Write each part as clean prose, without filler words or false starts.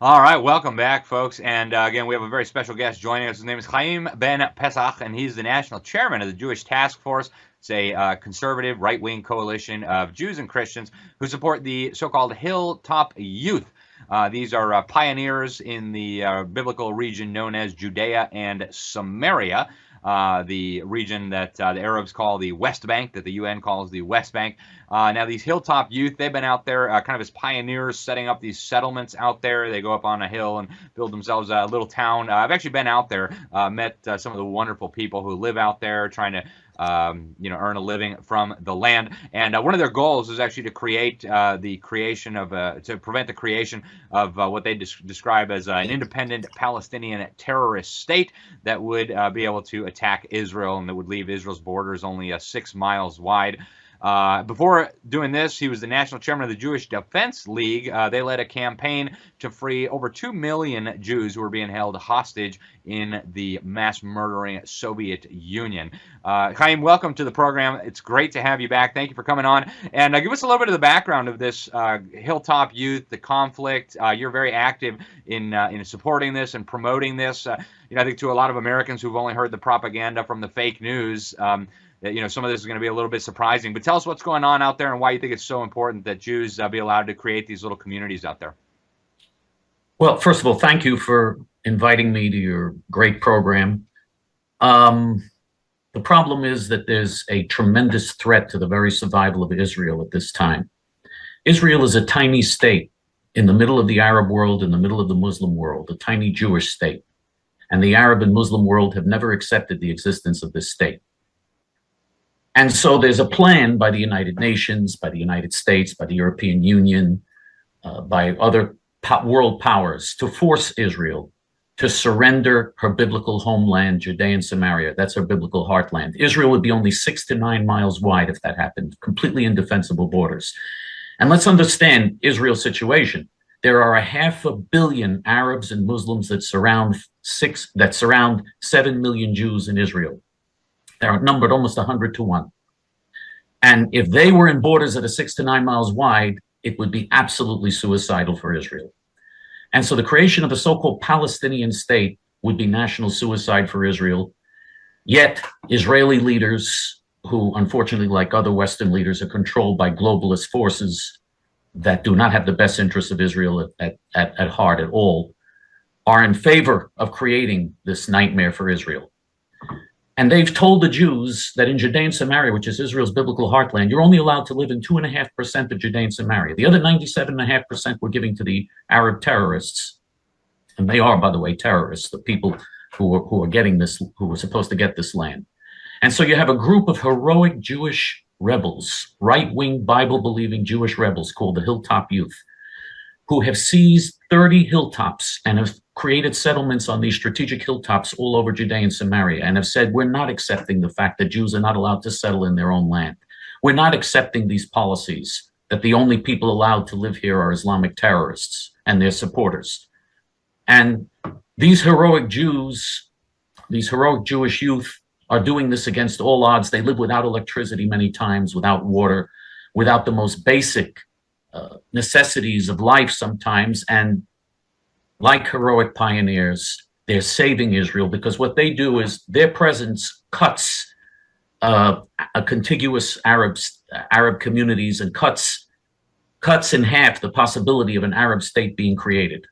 All right, welcome back, folks. And again, we have a very special guest joining us. His name is Chaim Ben Pesach, and he's the national chairman of the Jewish Task Force. It's a conservative, right-wing coalition of Jews and Christians who support the so-called Hilltop Youth. These are pioneers in the biblical region known as Judea and Samaria. The region that the Arabs call the West Bank, that the UN calls the West Bank. Now, these Hilltop Youth, they've been out there kind of as pioneers, setting up these settlements out there. They go up on a hill and build themselves a little town. I've actually been out there, met some of the wonderful people who live out there, trying to earn a living from the land. And one of their goals is actually to create to prevent the creation of what they describe as an independent Palestinian terrorist state that would be able to attack Israel, and that would leave Israel's borders only 6 miles wide. Before doing this, he was the national chairman of the Jewish Defense League. They led a campaign to free over 2 million Jews who were being held hostage in the mass murdering Soviet Union. Chaim, welcome to the program. It's great to have you back. Thank you for coming on. And give us a little bit of the background of this Hilltop Youth, the conflict. You're very active in supporting this and promoting this. I think to a lot of Americans who've only heard the propaganda from the fake news, some of this is going to be a little bit surprising, but tell us what's going on out there and why you think it's so important that Jews be allowed to create these little communities out there. Well, first of all, thank you for inviting me to your great program. The problem is that there's a tremendous threat to the very survival of Israel at this time. Israel is a tiny state in the middle of the Arab world, in the middle of the Muslim world, a tiny Jewish state. And the Arab and Muslim world have never accepted the existence of this state. And so there's a plan by the United Nations, by the United States, by the European Union, by other world powers to force Israel to surrender her biblical homeland, Judea and Samaria. That's her biblical heartland. Israel would be only 6 to 9 miles wide if that happened, completely indefensible borders. And let's understand Israel's situation. There are 500 million Arabs and Muslims that surround 7 million Jews in Israel. They're outnumbered almost 100 to 1. And if they were in borders that are 6 to 9 miles wide, it would be absolutely suicidal for Israel. And so the creation of a so-called Palestinian state would be national suicide for Israel. Yet Israeli leaders, who unfortunately, like other Western leaders, are controlled by globalist forces that do not have the best interests of Israel at heart at all, are in favor of creating this nightmare for Israel. And they've told the Jews that in Judea and Samaria, which is Israel's biblical heartland, you're only allowed to live in 2.5% of Judea and Samaria. The other 97.5% we're giving to the Arab terrorists. And they are, by the way, terrorists, the people who are getting this, who were supposed to get this land. And so you have a group of heroic Jewish rebels, right-wing Bible-believing Jewish rebels called the Hilltop Youth, who have seized 30 hilltops and have created settlements on these strategic hilltops all over Judea and Samaria, and have said, we're not accepting the fact that Jews are not allowed to settle in their own land. We're not accepting these policies that the only people allowed to live here are Islamic terrorists and their supporters. And these heroic Jews, these heroic Jewish youth are doing this against all odds. They live without electricity many times, without water, without the most basic necessities of life sometimes. And like heroic pioneers, they're saving Israel, because what they do is their presence cuts a contiguous Arab communities and cuts in half the possibility of an Arab state being created.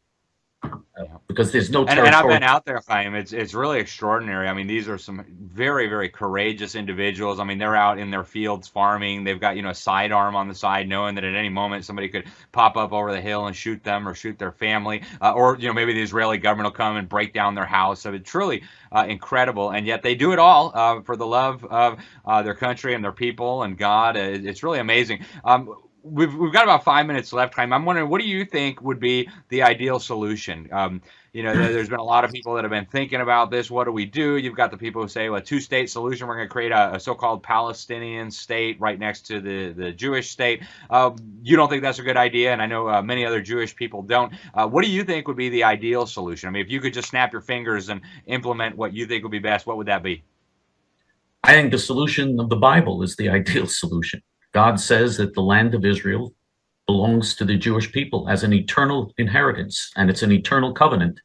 Because there's no territory. And I've been out there, Chaim. It's really extraordinary. I mean, these are some very, very courageous individuals. I mean, they're out in their fields farming. They've got, a sidearm on the side, knowing that at any moment somebody could pop up over the hill and shoot them or shoot their family. Or maybe the Israeli government will come and break down their house. So it's truly incredible. And yet they do it all for the love of their country and their people and God. It's really amazing. We've got about 5 minutes left, Chaim. I'm wondering, what do you think would be the ideal solution? There's been a lot of people that have been thinking about this. What do we do? You've got the people who say, well, a two-state solution. We're going to create a so-called Palestinian state right next to the Jewish state. You don't think that's a good idea, and I know many other Jewish people don't. What do you think would be the ideal solution? I mean, if you could just snap your fingers and implement what you think would be best, what would that be? I think the solution of the Bible is the ideal solution. God says that the land of Israel belongs to the Jewish people as an eternal inheritance, and it's an eternal covenant.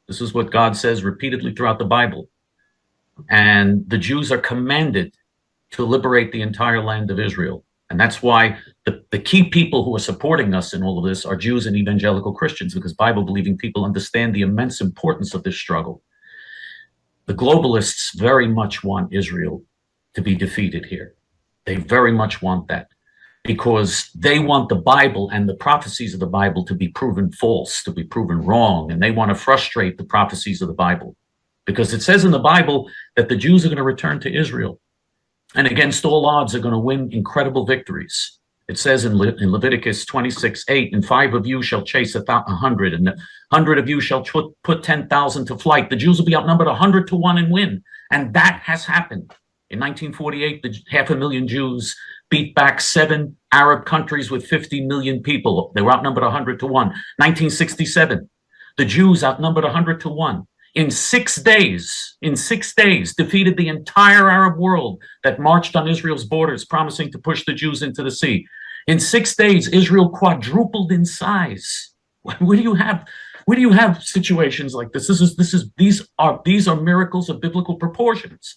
This is what God says repeatedly throughout the Bible. And the Jews are commanded to liberate the entire land of Israel. And that's why the key people who are supporting us in all of this are Jews and evangelical Christians, because Bible-believing people understand the immense importance of this struggle. The globalists very much want Israel to be defeated here. They very much want that, because they want the Bible and the prophecies of the Bible to be proven false, to be proven wrong, and they want to frustrate the prophecies of the Bible. Because it says in the Bible that the Jews are going to return to Israel, and against all odds are going to win incredible victories. It says in Leviticus 26:8, and 5 of you shall chase 100, and 100 of you shall put 10,000 to flight. The Jews will be outnumbered 100 to 1 and win. And that has happened. In 1948, the 500,000 Jews beat back 7 Arab countries with 50 million people. They were outnumbered 100 to 1. 1967, the Jews outnumbered 100 to 1. In 6 days, defeated the entire Arab world that marched on Israel's borders, promising to push the Jews into the sea. In 6 days, Israel quadrupled in size. Where do you have situations like this? These are miracles of biblical proportions.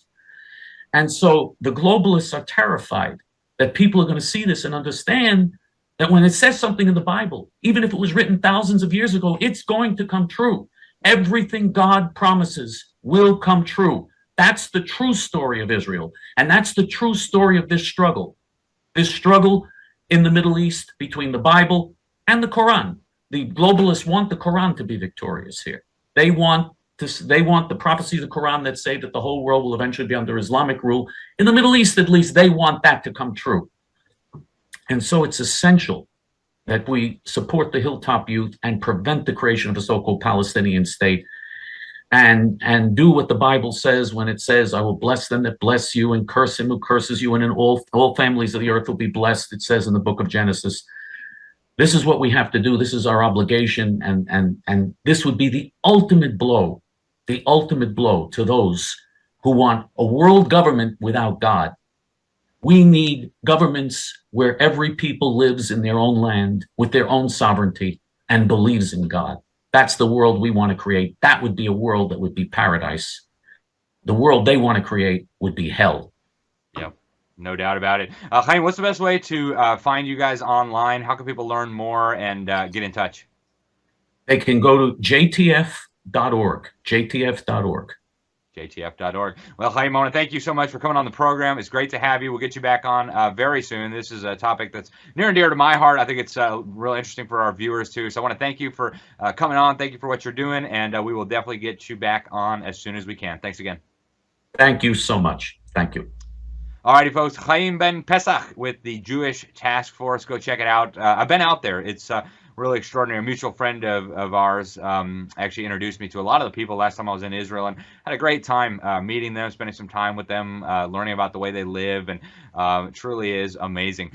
And so the globalists are terrified that people are going to see this and understand that when it says something in the Bible, even if it was written thousands of years ago, it's going to come true. Everything God promises will come true. That's the true story of Israel. And that's the true story of this struggle. This struggle in the Middle East between the Bible and the Quran. The globalists want the Quran to be victorious here. They want the prophecies of the Quran that say that the whole world will eventually be under Islamic rule. In the Middle East, at least, they want that to come true. And so it's essential that we support the Hilltop Youth and prevent the creation of a so-called Palestinian state, and do what the Bible says when it says, I will bless them that bless you and curse him who curses you, and in all families of the earth will be blessed, it says in the book of Genesis. This is what we have to do. This is our obligation, and this would be the ultimate blow to those who want a world government without God. We need governments where every people lives in their own land with their own sovereignty and believes in God. That's the world we want to create. That would be a world that would be paradise. The world they want to create would be hell. Yep, no doubt about it. Chaim, what's the best way to find you guys online? How can people learn more and get in touch? They can go to jtf.org, jtf.org. jtf.org. Well, Chaim, I want to thank you so much for coming on the program. It's great to have you. We'll get you back on very soon. This is a topic that's near and dear to my heart. I think it's really interesting for our viewers too. So I want to thank you for coming on. Thank you for what you're doing, and we will definitely get you back on as soon as we can. Thanks again. Thank you so much. Thank you. Alrighty, folks. Chaim Ben Pesach with the Jewish Task Force. Go check it out. I've been out there. It's really extraordinary. A mutual friend of ours actually introduced me to a lot of the people last time I was in Israel, and had a great time meeting them, spending some time with them, learning about the way they live, and it truly is amazing.